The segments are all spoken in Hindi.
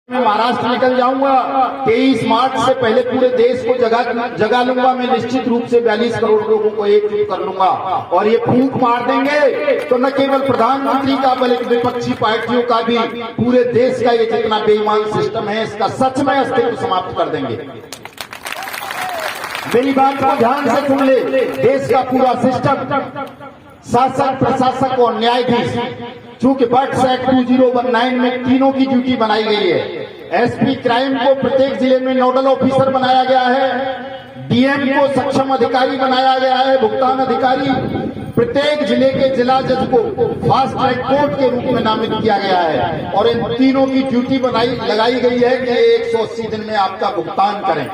मैं महाराष्ट्र निकल जाऊंगा 23 मार्च से पहले पूरे देश को जगा लूंगा। मैं निश्चित रूप से 42 करोड़ लोगों को एकजुट कर लूंगा और ये फूंक मार देंगे तो न केवल प्रधानमंत्री का बल्कि विपक्षी पार्टियों का भी, पूरे देश का ये जितना बेईमान सिस्टम है इसका सच में अस्तित्व समाप्त कर देंगे। मेरी बात को ध्यान से सुन ले। देश का पूरा सिस्टम, शासक, प्रशासक और न्यायाधीश, चूंकि बर्ड्स एक्ट 2019 में तीनों की ड्यूटी बनाई गई है। एसपी क्राइम को प्रत्येक जिले में नोडल ऑफिसर बनाया गया है, डीएम को सक्षम अधिकारी बनाया गया है, भुगतान अधिकारी, प्रत्येक जिले के जिला जज को फास्ट ट्रैक कोर्ट के रूप में नामित किया गया है और इन तीनों की ड्यूटी लगाई गई है कि 180 दिन में आपका भुगतान करें।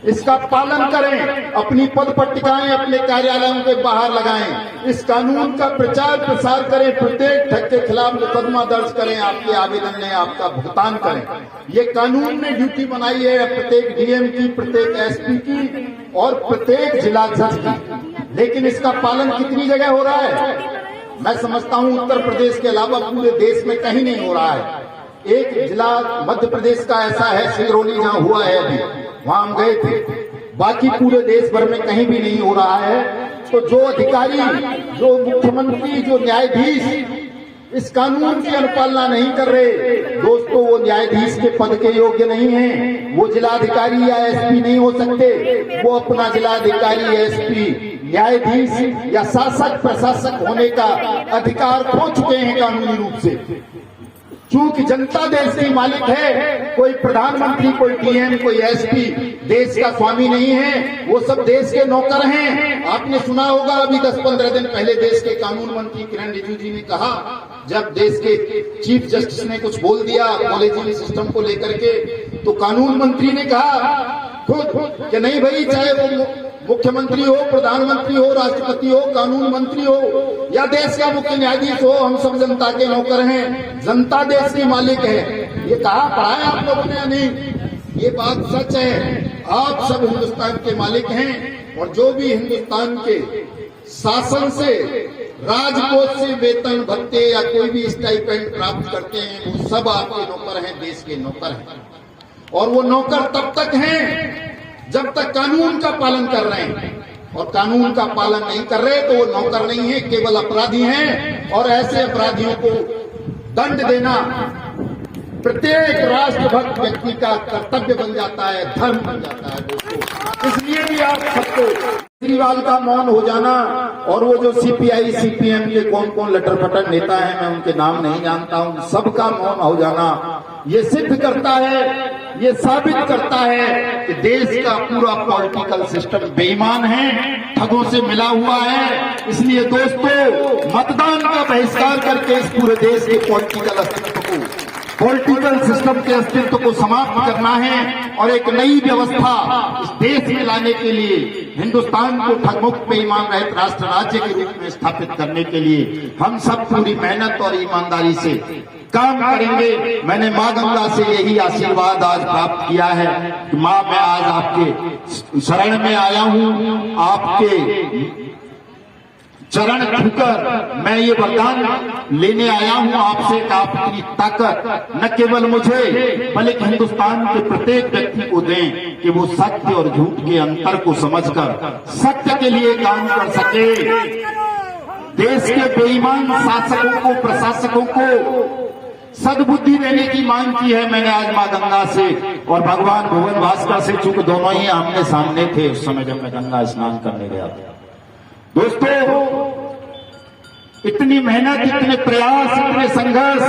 इसका पालन करें, अपनी पद पट्टिकाएं अपने कार्यालयों के बाहर लगाएं, इस कानून का प्रचार प्रसार करें, प्रत्येक ठग के खिलाफ मुकदमा दर्ज करें, आपके आवेदन में आपका भुगतान करें। ये कानून ने ड्यूटी बनाई है प्रत्येक डीएम की, प्रत्येक एसपी की और प्रत्येक जिला जज की। लेकिन इसका पालन कितनी जगह हो रहा है? मैं समझता हूं उत्तर प्रदेश के अलावा पूरे देश में कहीं नहीं हो रहा है। एक जिला मध्य प्रदेश का ऐसा है, सिंगरौली, जहां हुआ है अभी, वहां हम गए थे। बाकी पूरे देश भर में कहीं भी नहीं हो रहा है। तो जो अधिकारी, जो मुख्यमंत्री, जो न्यायाधीश इस कानून की अनुपालना नहीं कर रहे, दोस्तों, वो न्यायाधीश के पद के योग्य नहीं हैं। वो जिलाधिकारी या एसपी नहीं हो सकते। वो अपना जिलाधिकारी, एसपी, न्यायाधीश या शासक प्रशासक होने का अधिकार खो चुके हैं कानूनी रूप से। चूंकि जनता देश की मालिक है, कोई प्रधानमंत्री, कोई डीएम, कोई एसपी देश का स्वामी नहीं है, वो सब देश के नौकर हैं। आपने सुना होगा अभी 10-15 दिन पहले देश के कानून मंत्री किरण रिजिजू जी ने कहा, जब देश के चीफ जस्टिस ने कुछ बोल दिया कॉलेजियम सिस्टम को लेकर के, तो कानून मंत्री ने कहा खुद कि नहीं भाई, चाहे वो मुख्यमंत्री हो, प्रधानमंत्री हो, राष्ट्रपति हो, कानून मंत्री हो या देश का मुख्य न्यायाधीश हो, हम सब जनता के नौकर हैं, जनता देश की मालिक है। ये कहा पढ़ा है आप लोगों ने? नहीं, ये बात सच है। आप सब हिंदुस्तान के मालिक हैं और जो भी हिंदुस्तान के शासन से, राजकोष से वेतन, भत्ते या कोई भी स्टाइपेंड प्राप्त करते हैं, वो सब आपके नौकर हैं, देश के नौकर हैं। और वो नौकर तब तक हैं जब तक कानून का पालन कर रहे हैं, और कानून का पालन नहीं कर रहे तो वो नौकर नहीं है, केवल अपराधी हैं। और ऐसे अपराधियों को दंड देना प्रत्येक राष्ट्रभक्त व्यक्ति का कर्तव्य बन जाता है, धर्म बन जाता है दोस्तों। इसलिए भी आप सबको केजरीवाल का मौन हो जाना और वो जो सीपीआई सीपीएम के कौन कौन लटर पटर नेता हैं, मैं उनके नाम नहीं जानता हूं, सबका मौन हो जाना ये सिद्ध करता है, ये साबित करता है कि देश का पूरा पॉलिटिकल सिस्टम बेईमान है, ठगों से मिला हुआ है। इसलिए दोस्तों, मतदान का बहिष्कार करके इस पूरे देश के पॉलिटिकल अस्तित्व को, पॉलिटिकल सिस्टम के अस्तित्व को समाप्त करना है और एक नई व्यवस्था इस देश में लाने के लिए, हिंदुस्तान को ठगमुक्त बेईमान रहित राष्ट्र राज्य के रूप में स्थापित करने के लिए हम सब पूरी मेहनत और ईमानदारी से काम करेंगे। मैंने मां गंगा से यही आशीर्वाद आज प्राप्त किया है कि मां, मैं आज आपके शरण में आया हूं, आपके चरण छूकर मैं ये वरदान लेने आया हूं आपसे कि आप अपनी ताकत न केवल मुझे बल्कि हिंदुस्तान के प्रत्येक व्यक्ति को दें कि वो सत्य और झूठ के अंतर को समझकर सत्य के लिए काम कर सके। देश के बेईमान शासकों को, प्रशासकों को सद्बुद्धि देने की मांग की है मैंने आज मां गंगा से और भगवान भुवन भास्कर से, चूंकि दोनों ही आमने सामने थे उस समय जब मैं गंगा स्नान करने गया था। दोस्तों, इतनी मेहनत, इतने प्रयास, इतने संघर्ष,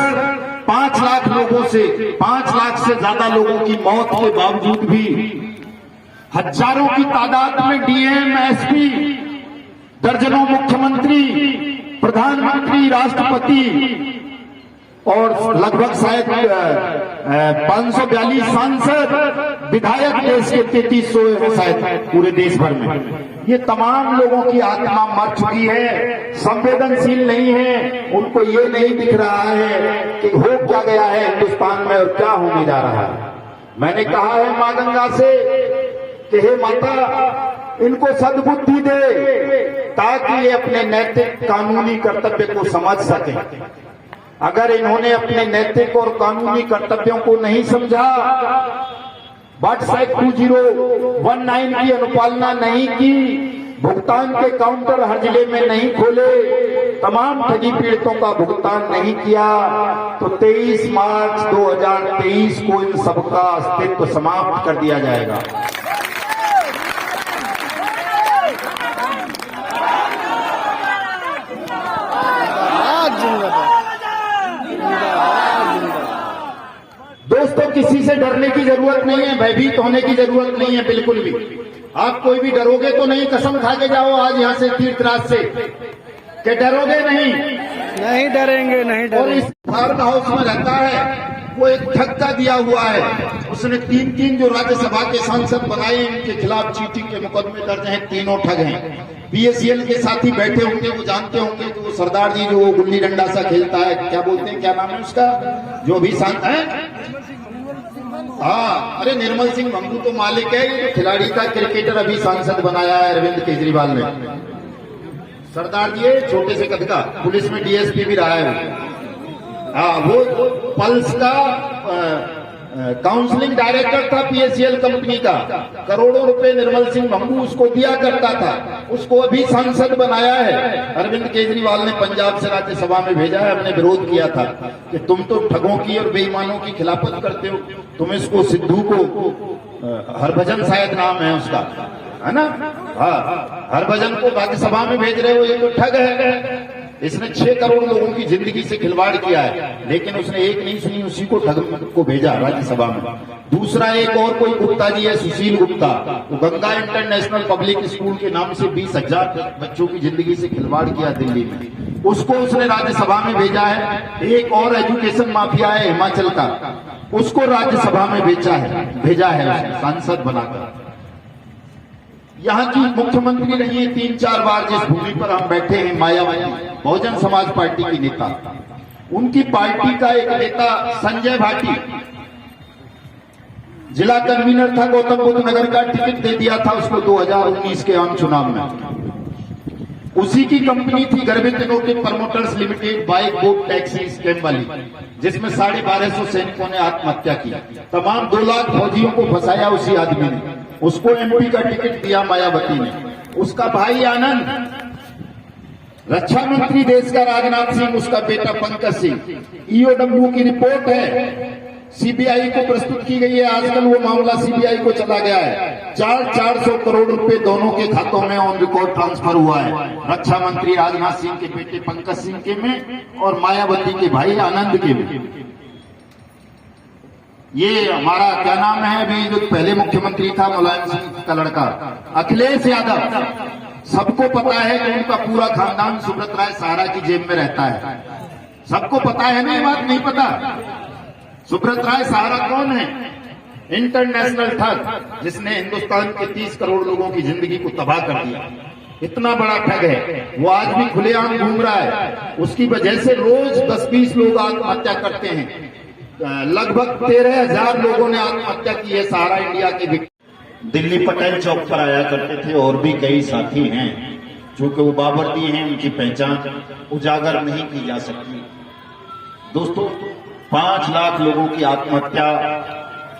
5 लाख लोगों से, 5 लाख से ज्यादा लोगों की मौत के बावजूद भी हजारों की तादाद में डीएम, एसपी, दर्जनों मुख्यमंत्री, प्रधानमंत्री, राष्ट्रपति और लगभग शायद 542 सांसद, विधायक देश के 3300 शायद पूरे देश भर में, ये तमाम लोगों की आत्मा मर चुकी है, संवेदनशील नहीं है। उनको ये नहीं दिख रहा है कि हो क्या गया है हिंदुस्तान में और क्या होने जा रहा है। मैंने कहा है मां गंगा से कि हे माता, इनको सद्बुद्धि दे ताकि ये अपने नैतिक कानूनी कर्तव्य को समझ सकें। अगर इन्होंने अपने नैतिक और कानूनी कर्तव्यों को नहीं समझा, बट्स एक्ट 2019 की अनुपालना नहीं की, भुगतान के काउंटर हर जिले में नहीं खोले, तमाम ठगी पीड़ितों का भुगतान नहीं किया, तो 23 मार्च 2023 को इन सबका अस्तित्व समाप्त कर दिया जाएगा। दोस्तों, किसी से डरने की जरूरत नहीं है, भयभीत होने की जरूरत नहीं है, बिल्कुल भी। आप कोई भी डरोगे तो नहीं, कसम खा के जाओ आज यहां से तीर्थराज से कि डरोगे नहीं। नहीं डरेंगे, नहीं डरेंगे। और इस फार्म हाउस में रहता है वो एक ठग का दिया हुआ है, उसने तीन जो राज्यसभा के सांसद बनाए, इनके खिलाफ चीटिंग के मुकदमे दर्ज हैं, तीनों ठग हैं। बीएसएल के साथ ही बैठे होंगे, वो जानते होंगे कि वो सरदार जी जो वो गुल्ली डंडा सा खेलता है, क्या बोलते हैं, क्या नाम है उसका, जो भी शांत है, हाँ, अरे निर्मल सिंह मंगू तो मालिक है, ये खिलाड़ी का क्रिकेटर अभी सांसद बनाया है अरविंद केजरीवाल ने। सरदार जी छोटे से कद का, पुलिस में डीएसपी भी रहा है। हाँ, वो पल्स का काउंसलिंग डायरेक्टर था पीएसएल कंपनी का। करोड़ों रुपए निर्मल सिंह मंगू उसको दिया करता था, उसको अभी सांसद बनाया है। अरविंद केजरीवाल ने पंजाब से राज्यसभा में भेजा है, हमने विरोध किया था कि तुम तो ठगों की और बेईमानों की खिलाफत करते हो, तुम इसको सिद्धू को, हरभजन शायद नाम है उसका, है ना, हाँ, हरभजन को राज्यसभा में भेज रहे हो, ये तो ठग है। इसने 6 करोड़ लोगों की जिंदगी से खिलवाड़ किया है, लेकिन उसने एक नहीं सुनी, उसी को ठग को भेजा राज्यसभा में। दूसरा एक और कोई गुप्ता जी है, सुशील गुप्ता, वो गंगा इंटरनेशनल पब्लिक स्कूल के नाम से 20,000 बच्चों की जिंदगी से खिलवाड़ किया दिल्ली में, उसको उसने राज्यसभा में भेजा है। एक और एजुकेशन माफिया है हिमाचल का, उसको राज्यसभा में भेजा है उसने सांसद बनाकर। यहाँ की मुख्यमंत्री रही है 3-4 बार, जिस भूमि पर हम बैठे हैं, मायावती, बहुजन समाज पार्टी की नेता। उनकी पार्टी का एक नेता संजय भाटी जिला कन्वीनर था, गौतम बुद्ध नगर का, टिकट दे दिया था उसको 2019 के आम चुनाव में। उसी की कंपनी थी गर्भित के promoters limited, bike boat taxi scam वाली, जिसमें 1250 सैनिकों ने आत्महत्या की, तमाम 2 लाख फौजियों को फंसाया उसी आदमी ने। उसको एमपी का टिकट दिया मायावती ने। उसका भाई आनंद रक्षा मंत्री देश का, राजनाथ सिंह उसका बेटा पंकज सिंह। ईओडब्ल्यू की रिपोर्ट है, सीबीआई को प्रस्तुत की गई है, आजकल वो मामला सीबीआई को चला गया है। 400 करोड़ रुपए दोनों के खातों में ऑन रिकॉर्ड ट्रांसफर हुआ है, रक्षा मंत्री राजनाथ सिंह के बेटे पंकज सिंह के में और मायावती के भाई आनंद के में। ये हमारा क्या नाम है अभी जो पहले मुख्यमंत्री था, मुलायम सिंह का लड़का अखिलेश यादव, सबको पता है कि उनका पूरा खानदान सुब्रत राय सहारा की जेब में रहता है। सबको पता है ना, ये बात नहीं पता? सुब्रत राय सहारा कौन है? इंटरनेशनल ठग, जिसने हिंदुस्तान के 30 करोड़ लोगों की जिंदगी को तबाह कर दिया। इतना बड़ा ठग है, वो आज भी खुलेआम घूम रहा है। उसकी वजह से रोज 10-20 लोग आत्महत्या करते हैं। लगभग 13,000 लोगों ने आत्महत्या की है सहारा इंडिया की। दिल्ली पटेल चौक पर आया करते थे, और भी कई साथी हैं, चूंकि वो बावर्दी हैं, उनकी पहचान उजागर नहीं की जा सकती। दोस्तों, 5 लाख लोगों की आत्महत्या,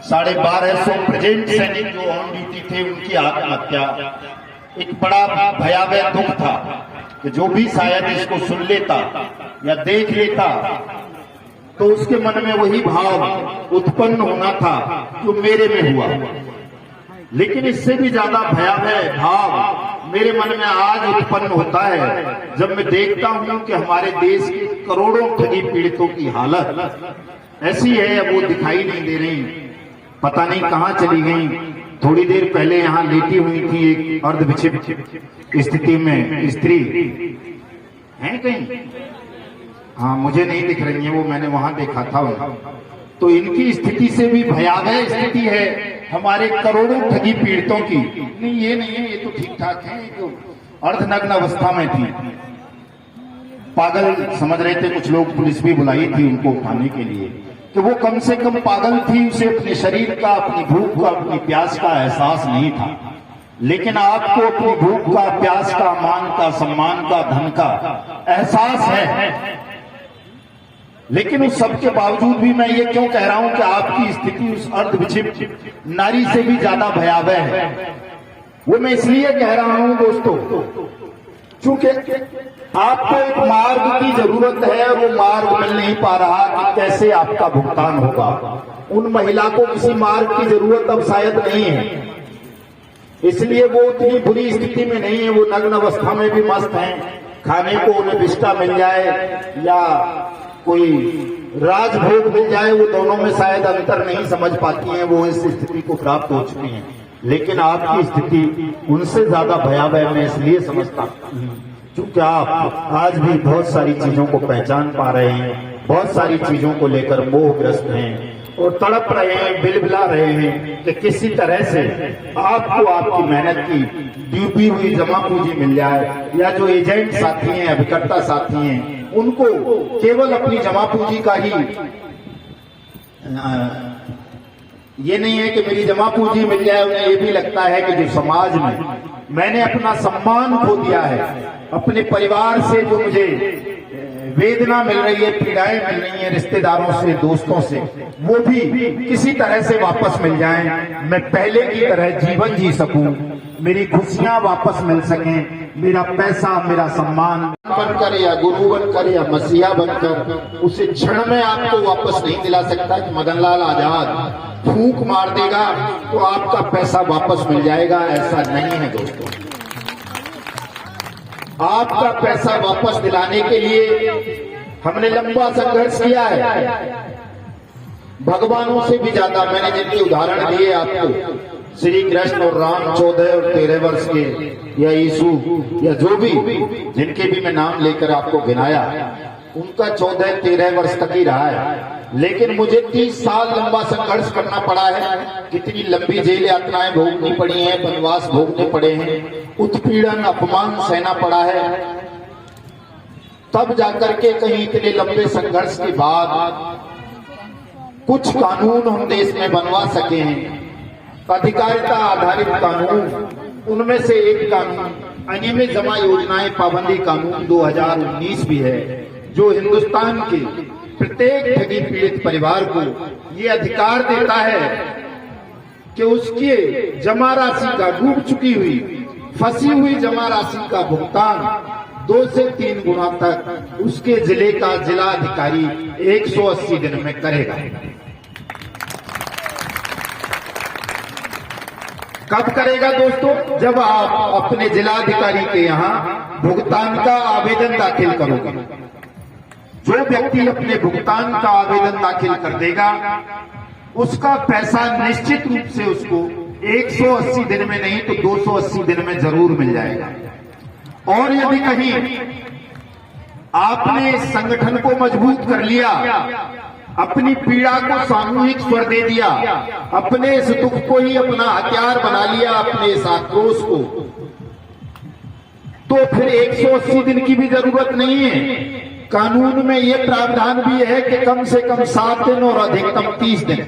1250 प्रेजेंट सैनिक जो ऑन ड्यूटी थे उनकी आत्महत्या, एक बड़ा भयावह दुख था कि जो भी शायद इसको सुन लेता या देख लेता तो उसके मन में वही भाव उत्पन्न होना था जो मेरे में हुआ। लेकिन इससे भी ज्यादा भयावह भाव मेरे मन में आज उत्पन्न होता है जब मैं देखता हूं कि हमारे देश के करोड़ों ठगी पीड़ितों की हालत ऐसी है, अब वो दिखाई नहीं दे रही, पता नहीं कहां चली गई। थोड़ी देर पहले यहां लेटी हुई थी एक अर्धविक्षिप्त स्थिति में स्त्री, है कहीं? हाँ, मुझे नहीं दिख रही है वो, मैंने वहां देखा था। तो इनकी स्थिति से भी भयावह स्थिति है हमारे करोड़ों ठगी पीड़ितों की। नहीं, ये नहीं है, ये तो ठीक ठाक है, जो अर्धनग्न अवस्था में थी, पागल समझ रहे थे कुछ लोग, पुलिस भी बुलाई थी उनको उठाने के लिए कि वो कम से कम पागल थी, उसे अपने शरीर का, अपनी भूख का, अपनी प्यास का एहसास नहीं था। लेकिन आपको अपनी भूख का, प्यास का, मान का, सम्मान का, धन का एहसास है। लेकिन उस सब के बावजूद भी मैं ये क्यों कह रहा हूं कि आपकी स्थिति उस अर्धविक्षिप्त नारी से भी ज्यादा भयावह है, वो मैं इसलिए कह रहा हूं दोस्तों, चूंकि आपको एक मार्ग की जरूरत है, वो मार्ग मिल नहीं पा रहा कि कैसे आपका भुगतान होगा। उन महिला को किसी मार्ग की जरूरत अब शायद नहीं है, इसलिए वो उतनी बुरी स्थिति में नहीं है, वो नग्न अवस्था में भी मस्त हैं। खाने को उन्हें बिस्टा मिल जाए या कोई राजभोग मिल जाए, वो दोनों में शायद अंतर नहीं समझ पाती हैं, वो इस स्थिति को प्राप्त हो चुकी हैं। लेकिन आपकी स्थिति उनसे ज्यादा भयावह मैं इसलिए समझता हूं क्योंकि आप आज भी बहुत सारी चीजों को पहचान पा रहे हैं, बहुत सारी चीजों को लेकर मोहग्रस्त हैं और तड़प रहे हैं, बिलबिला रहे हैं कि किसी तरह से आपको आपकी मेहनत की डूबी हुई जमा पूंजी मिल जाए, या जो एजेंट साथी हैं, अभिकर्ता साथी हैं, उनको केवल अपनी जमा पूंजी का ही ये नहीं है कि मेरी जमा पूंजी मिल जाए, उन्हें ये भी लगता है कि जो समाज में मैंने अपना सम्मान खो दिया है, अपने परिवार से जो मुझे वेदना मिल रही है, पीड़ाएं मिल रही हैं रिश्तेदारों से, दोस्तों से, वो भी किसी तरह से वापस मिल जाएं, मैं पहले की तरह जीवन जी सकूं, मेरी खुशियां वापस मिल सकें, मेरा पैसा, मेरा सम्मान बनकर या गुरु बनकर या मसीहा बनकर उसे क्षण में आपको वापस नहीं दिला सकता कि मदनलाल आजाद फूंक मार देगा तो आपका पैसा वापस मिल जाएगा। ऐसा नहीं है दोस्तों, आपका पैसा वापस दिलाने के लिए हमने लंबा संघर्ष किया है, भगवानों से भी ज्यादा। मैंने जिनके उदाहरण दिए आपको, श्री कृष्ण और राम 14 और 13 वर्ष के, या यीशु, या जो भी जिनके भी मैं नाम लेकर आपको गिनाया, उनका 14-13 वर्ष तक ही रहा है। लेकिन मुझे 30 साल लंबा संघर्ष करना पड़ा है, कितनी लंबी जेल यात्राएं भोगनी पड़ी हैं, वनवास भोगने पड़े हैं, उत्पीड़न अपमान सहना पड़ा है, तब जाकर के कहीं इतने लंबे संघर्ष के बाद कुछ कानून हम देश में बनवा सके हैं, अधिकारिता आधारित कानून। उनमें से एक कानून अनियमित जमा योजनाएं पाबंदी कानून 2019 भी है, जो हिंदुस्तान के प्रत्येक ठगी पीड़ित परिवार को ये अधिकार देता है कि उसके जमा राशि का, डूब चुकी हुई, फंसी हुई जमा राशि का भुगतान 2 से 3 गुना तक उसके जिले का जिला अधिकारी 180 दिन में करेगा। कब करेगा दोस्तों? जब आप अपने जिलाधिकारी के यहाँ भुगतान का आवेदन दाखिल करोगे। जो व्यक्ति अपने भुगतान का आवेदन दाखिल कर देगा, उसका पैसा निश्चित रूप से उसको 180 दिन में नहीं तो 280 दिन में जरूर मिल जाएगा। और यदि कहीं आपने इस संगठन को मजबूत कर लिया, अपनी पीड़ा को सामूहिक स्वर दे दिया, अपने इस दुख को ही अपना हथियार बना लिया, अपने इस आक्रोश को, तो फिर 180 दिन की भी जरूरत नहीं है। कानून में यह प्रावधान भी है कि कम से कम 7 दिन और अधिकतम 30 दिन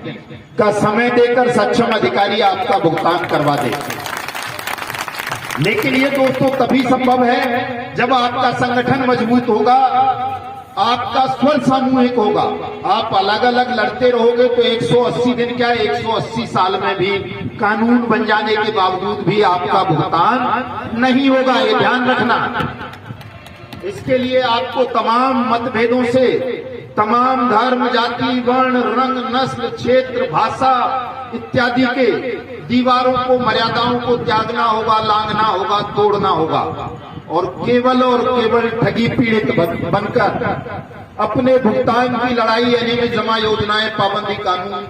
का समय देकर सक्षम अधिकारी आपका भुगतान करवा दे। लेकिन ये दोस्तों तभी संभव है जब आपका संगठन मजबूत होगा, आपका स्वर सामूहिक होगा। आप अलग अलग लड़ते रहोगे तो 180 दिन क्या, 180 साल में भी कानून बन जाने के बावजूद भी आपका भुगतान नहीं होगा, ये ध्यान रखना। इसके लिए आपको तमाम मतभेदों से, तमाम धर्म, जाति, वर्ण, रंग, नस्ल, क्षेत्र, भाषा इत्यादि के दीवारों को, मर्यादाओं को त्यागना होगा, लांघना होगा, तोड़ना होगा और केवल ठगी पीड़ित बनकर अपने भुगतान की लड़ाई, यानी जमा योजनाएं पाबंदी कानून